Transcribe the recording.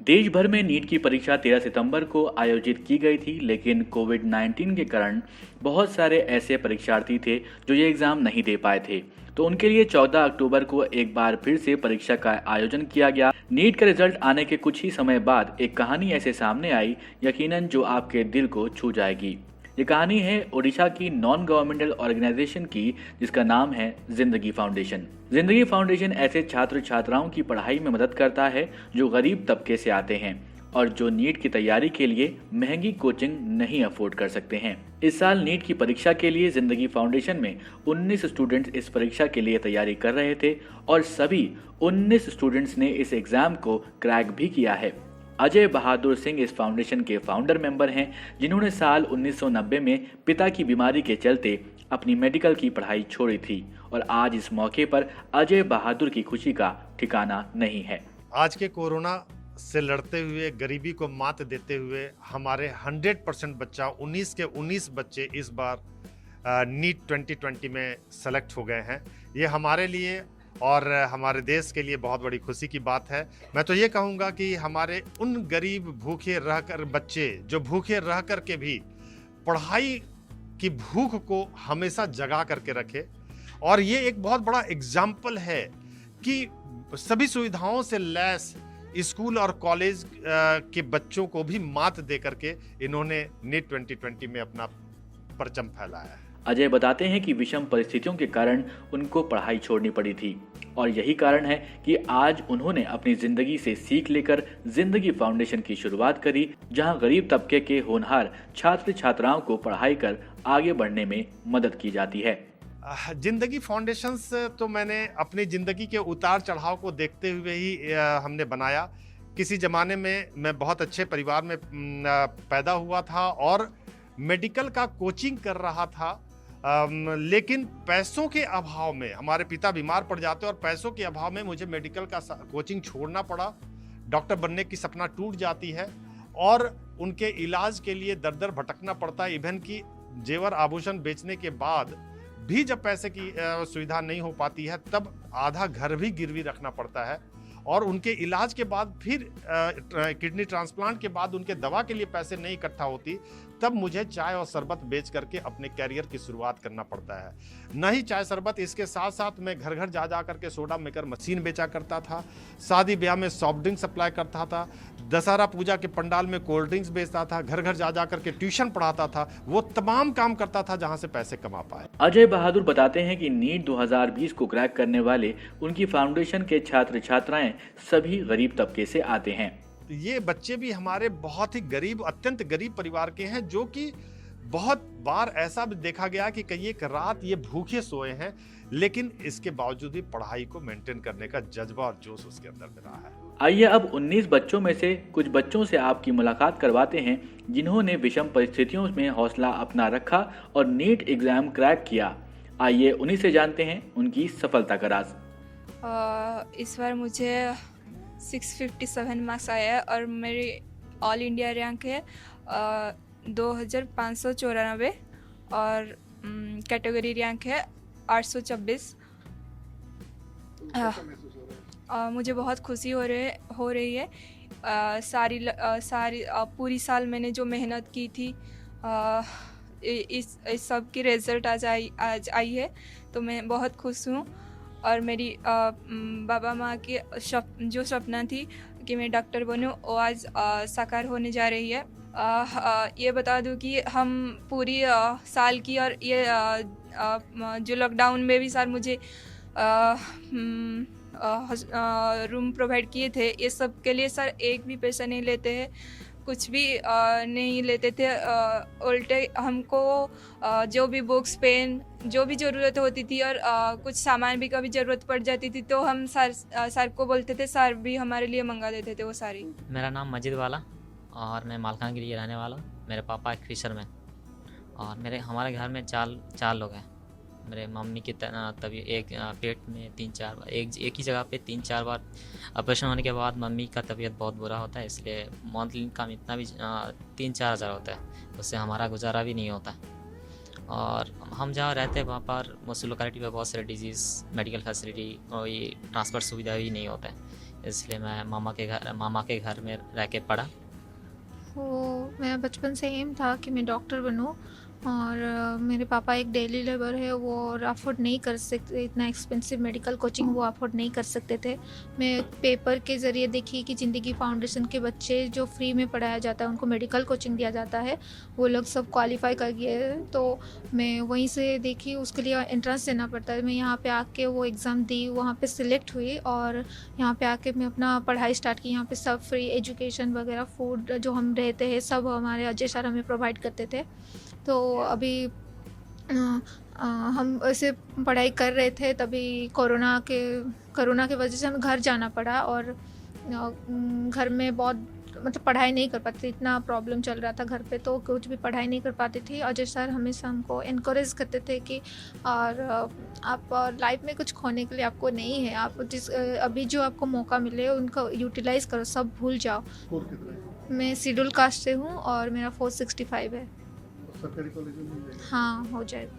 देश भर में नीट की परीक्षा 13 सितंबर को आयोजित की गई थी, लेकिन कोविड-19 के कारण बहुत सारे ऐसे परीक्षार्थी थे जो ये एग्ज़ाम नहीं दे पाए थे। तो उनके लिए 14 अक्टूबर को एक बार फिर से परीक्षा का आयोजन किया गया। नीट का रिजल्ट आने के कुछ ही समय बाद एक कहानी ऐसे सामने आई, यकीनन जो आपके दिल को छू जाएगी। ये कहानी है ओडिशा की नॉन गवर्नमेंटल ऑर्गेनाइजेशन की, जिसका नाम है जिंदगी फाउंडेशन। जिंदगी फाउंडेशन ऐसे छात्र छात्राओं की पढ़ाई में मदद करता है जो गरीब तबके से आते हैं और जो नीट की तैयारी के लिए महंगी कोचिंग नहीं अफोर्ड कर सकते हैं। इस साल नीट की परीक्षा के लिए जिंदगी फाउंडेशन में 19 स्टूडेंट्स इस परीक्षा के लिए तैयारी कर रहे थे और सभी 19 स्टूडेंट्स ने इस एग्जाम को क्रैक भी किया है। अजय बहादुर सिंह इस फाउंडेशन के फाउंडर मेंबर हैं, जिन्होंने साल 1990 में पिता की बीमारी के चलते अपनी मेडिकल की पढ़ाई छोड़ी थी और आज इस मौके पर अजय बहादुर की खुशी का ठिकाना नहीं है। आज के कोरोना से लड़ते हुए, गरीबी को मात देते हुए हमारे 100% बच्चा 19 के 19 बच्चे इस बार नीट 2020 में सेलेक्ट हो गए हैं। ये हमारे लिए और हमारे देश के लिए बहुत बड़ी खुशी की बात है। मैं तो ये कहूँगा कि हमारे उन गरीब भूखे रहकर बच्चे जो भूखे रह कर के भी पढ़ाई की भूख को हमेशा जगा करके रखे, और ये एक बहुत बड़ा एग्जाम्पल है कि सभी सुविधाओं से लैस स्कूल और कॉलेज के बच्चों को भी मात दे करके इन्होंने नीट 2020 में अपना परचम फैलाया है। अजय बताते हैं कि विषम परिस्थितियों के कारण उनको पढ़ाई छोड़नी पड़ी थी और यही कारण है कि आज उन्होंने अपनी जिंदगी से सीख लेकर जिंदगी फाउंडेशन की शुरुआत करी, जहां गरीब तबके के होनहार छात्र छात्राओं को पढ़ाई कर आगे बढ़ने में मदद की जाती है। जिंदगी फाउंडेशन से तो मैंने अपनी ज़िंदगी के उतार चढ़ाव को देखते हुए ही हमने बनाया। किसी ज़माने में मैं बहुत अच्छे परिवार में पैदा हुआ था और मेडिकल का कोचिंग कर रहा था, लेकिन पैसों के अभाव में हमारे पिता बीमार पड़ जाते और पैसों के अभाव में मुझे मेडिकल का कोचिंग छोड़ना पड़ा। डॉक्टर बनने की सपना टूट जाती है और उनके इलाज के लिए दर दर भटकना पड़ता है। इवन कि जेवर आभूषण बेचने के बाद भी जब पैसे की सुविधा नहीं हो पाती है, तब आधा घर भी गिरवी रखना पड़ता है और उनके इलाज के बाद फिर किडनी ट्रांसप्लांट के बाद उनके दवा के लिए पैसे नहीं इकट्ठा होती, तब मुझे चाय और शरबत बेच करके अपने कैरियर की शुरुआत करना पड़ता है। नहीं चाय शरबत, इसके साथ साथ मैं घर घर जा करके सोडा मेकर मशीन बेचा करता था, शादी ब्याह में सॉफ्ट ड्रिंक सप्लाई करता था, दशहरा पूजा के पंडाल में कोल्ड ड्रिंक्स बेचता था, घर घर जा करके ट्यूशन पढ़ाता था। वो तमाम काम करता था जहाँ से पैसे कमा पाए। अजय बहादुर बताते हैं कि नीट 2020 को क्रैक करने वाले उनकी फाउंडेशन के छात्र छात्राएं सभी गरीब तबके से आते हैं। ये बच्चे भी हमारे बहुत ही गरीब, अत्यंत गरीब परिवार के हैं, जो कि बहुत बार ऐसा भी देखा गया कि कई एक रात ये भूखे सोए हैं, लेकिन इसके बावजूद भी पढ़ाई को मेंटेन करने का जज्बा और जोश उसके अंदर में रहा है। आइए अब 19 बच्चों में से कुछ बच्चों से आपकी मुलाकात करवाते हैं, जिन्होंने विषम परिस्थितियों में हौसला अपना रखा और नीट एग्जाम क्रैक किया। आइए उन्हीं से जानते हैं उनकी सफलता का राज। इस बार मुझे 657 मार्क्स आया है और मेरी ऑल इंडिया रैंक है 2594 और कैटेगरी रैंक है 826। मुझे बहुत खुशी हो रही है। सारी पूरी साल मैंने जो मेहनत की थी, इस सब की रिजल्ट आज आई है, तो मैं बहुत खुश हूँ। और मेरी बाबा माँ की जो सपना थी कि मैं डॉक्टर बनूं, वो आज साकार होने जा रही है। ये बता दूं कि हम पूरी साल की और ये जो लॉकडाउन में भी सर मुझे रूम प्रोवाइड किए थे, ये सब के लिए सर एक भी पैसा नहीं लेते हैं, कुछ भी नहीं लेते थे। उल्टे हमको जो भी बुक्स, पेन, जो भी ज़रूरत होती थी और कुछ सामान भी कभी ज़रूरत पड़ जाती थी तो हम सर को बोलते थे, सर भी हमारे लिए मंगा देते थे वो सारी। मेरा नाम मजिद वाला और मैं मालकानगिरी रहने वाला हूँ। मेरे पापा एक फिशरमैन और हमारे घर में चार लोग हैं। मेरे मम्मी की तभी एक पेट में 3-4 बार एक ही जगह पे 3-4 बार ऑपरेशन होने के बाद मम्मी का तबीयत बहुत बुरा होता है, इसलिए मंथली इनकम इतना भी 3-4 हज़ार होता है, उससे हमारा गुजारा भी नहीं होता। और हम जहाँ रहते हैं वहाँ पर मुझसे लोकेलिटी पर बहुत सारे डिजीज़, मेडिकल फैसिलिटी और ये ट्रांसपोर्ट सुविधा भी नहीं होता है, इसलिए मैं मामा के घर में रह के पढ़ा। वो मेरा बचपन से एम था कि मैं डॉक्टर बनूं और मेरे पापा एक डेली लेबर है, वो और अफोर्ड नहीं कर सकते, इतना एक्सपेंसिव मेडिकल कोचिंग वो अफोर्ड नहीं कर सकते थे। मैं पेपर के ज़रिए देखी कि ज़िंदगी फाउंडेशन के बच्चे जो फ्री में पढ़ाया जाता है, उनको मेडिकल कोचिंग दिया जाता है, वो लोग सब क्वालिफाई कर गए। तो मैं वहीं से देखी, उसके लिए एंट्रेंस देना पड़ता है। मैं यहाँ पे आके वो एग्ज़ाम दी, वहाँ पे सिलेक्ट हुई और यहाँ पे आके मैं अपना पढ़ाई स्टार्ट की। यहाँ पे सब फ्री एजुकेशन वगैरह, फूड जो हम रहते हैं सब हमारे अजय सर हमें प्रोवाइड करते थे। तो अभी हम ऐसे पढ़ाई कर रहे थे, तभी कोरोना के वजह से हमें घर जाना पड़ा और घर में बहुत मतलब पढ़ाई नहीं कर पाती थी, इतना प्रॉब्लम चल रहा था घर पे, तो कुछ भी पढ़ाई नहीं कर पाती थी। अजय सर हमेशा हमको इनकरेज करते थे कि और आप लाइफ में कुछ खोने के लिए आपको नहीं है, आप अभी जो आपको मौका मिले उनको यूटिलाइज करो, सब भूल जाओ। मैं शेड्यूल कास्ट से हूँ और मेरा 465 है। सरकारी कॉलेज में मिल जाएगा। हाँ, हो जाएगा।